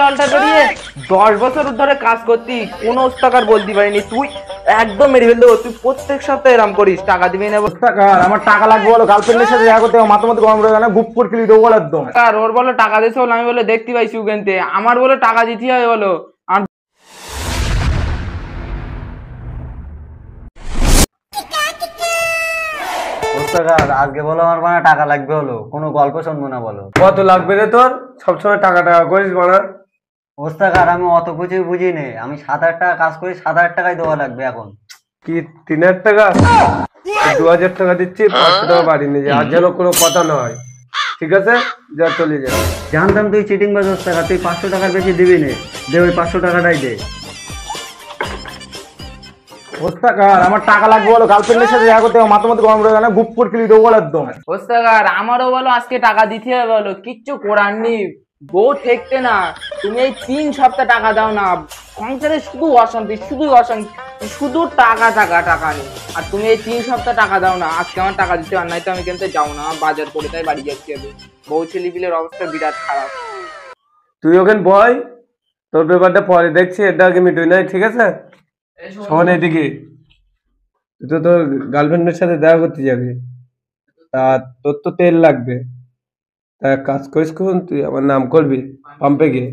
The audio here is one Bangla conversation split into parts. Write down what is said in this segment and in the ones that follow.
অলটা করিয়ে 10 বছর ধরে কাজ করতি, কোনো টাকার বলতে পারিনি, তুই একদম মেরে ফেল দেবো। তুই প্রত্যেক সপ্তাহে এরম করিস, টাকা দিবি না? আমার টাকা লাগবে বলো, গার্লফ্রেন্ডের সাথে দেখা করতে মাথা মতো গরম রয়ে গেল, গুপ করে কিলি দেবো বলো একদম। আর ওর বলো টাকা দিয়েছে বলে আমি বলে দেখতে পাইছি উগেনতে, আমার বলে টাকা দিতে হবে বলো। আজকে বলো আমার মানে টাকা লাগবে হলো, কোনো গল্প শুনবো না বলো। কত লাগবে রে তোর? সবসময় টাকা টাকা করিস বানা। ওস্তাকার আমি অত কিছু বুঝি নেই, আমি 7,000 টাকা কাজ করি, 7,000 টাকাই দেওয়া লাগবে এখন। কি 3,000 টাকা? 2,000 টাকা দিচ্ছি, 500 টাকা বাড়ি নিয়ে যা, আর যেন কোনো কথা নয়, ঠিক আছে? যা চলে যা। জানতাম তুই চিটিং বাজ ওস্তাকার, তুই 500 টাকার বেশি দিবি না, দে ওই 500 টাকাটাই দে। ওস্তাকার আমার টাকা লাগবে বলো, গার্লফ্রেন্ডের সাথে দেখা করতে মাথা মতো গরম রয়ে গেল, গুপ করে কিলি দেবো বলো একদম। ওস্তাকার আমারও বলো আজকে টাকা দিতে হবে বলো, কিচ্ছু করার নেই, বউ ঠেকতে না। তুমি এই 3 সপ্তাহ টাকা দাও না, সংসারে শুধু অশান্তি, শুধু অশান্তি, শুধু টাকা টাকা টাকা নেই। আর তুমি এই 3 সপ্তাহ টাকা দাও না, আজকে আমার টাকা দিতে আর নাই তো আমি কিন্তু যাও না, বাজার করে তাই বাড়ি যাচ্ছি হবে। বউ ছেলেপিলের অবস্থা বিরাট খারাপ। তুই ওখানে বয়, তোর ব্যাপারটা পরে দেখছি, এটা আগে মিটুই নাই, ঠিক আছে? শোন এদিকে, তুই তো তোর গার্লফ্রেন্ডের সাথে দেখা করতে যাবি, তা তোর তো তেল লাগবে, তা এক কাজ করিস, কোন তুই আমার নাম করবি পাম্পে গিয়ে,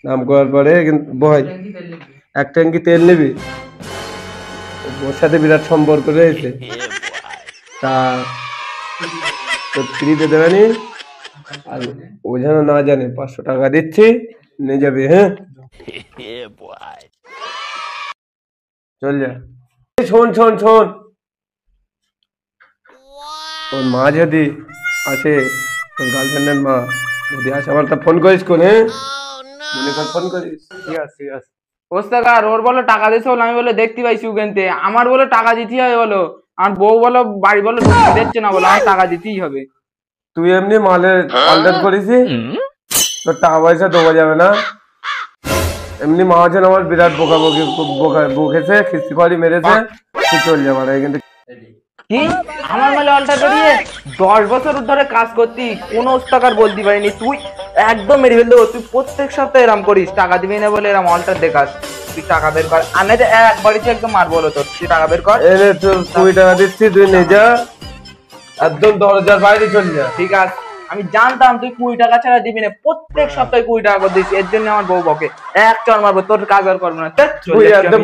নাম করার পরে বয় 1 ট্যাঙ্কি তেল নিবি, ওর সাথে বিরাট সম্পর্ক রয়েছে, তা তোর ফ্রিতে দেবে নি, আর ও যেন না জানে 500 টাকা দিচ্ছি, নিয়ে যাবি, হ্যাঁ? চল যা। শোন শোন শোন, তোর মা যদি আসে, তোর গার্লফ্রেন্ডের মা যদি আসে, আমার তা ফোন করিস কোন, হ্যাঁ? মনে কর ফোন করিস, ঠিক আছে ঠিক আছে। ওস্তাকার ওর বলো টাকা দিয়েছে বলে আমি বলে দেখতে পাইছি উগেনতে, আমার বলে টাকা দিতে হবে বলো। আর বউ বলো বাড়ি বলো দিচ্ছে না বলো, আমার টাকা দিতেই হবে। তুই এমনি মালের অর্ডার করেছি, তোর টাকা পয়সা দেওয়া যাবে না। এমনি মহাজন আমার বিরাট বকেছে, খিস্তি খড়ি মেরেছে, তুই চল যা মানে কিন্তু। কি আমার মালে অলটা করিয়ে 10 বছর ধরে কাজ করতি, কোনো টাকার বলতে পারিনি, তুই একদম মেরে ফেল দেবো। তুই প্রত্যেক সপ্তাহে এরম করিস, টাকা দিবি না বলে এরম অলটা দেখাস। তুই টাকা বের কর, আর নাই তো একবারই একদম মার বলো তোর, তুই টাকা বের কর। এনে তোর 20 টাকা দিচ্ছি, তুই নিয়ে যা, একদম দরজার বাইরে চল যা। ঠিক আছে, আমি জানতাম তুই 20 টাকা ছাড়া দিবি না, প্রত্যেক সপ্তাহে 20 টাকা করে দিস, এর জন্য আমার বউ বকে, এক চর মারবো, তোর কাজ আর করবো না। তুই একদম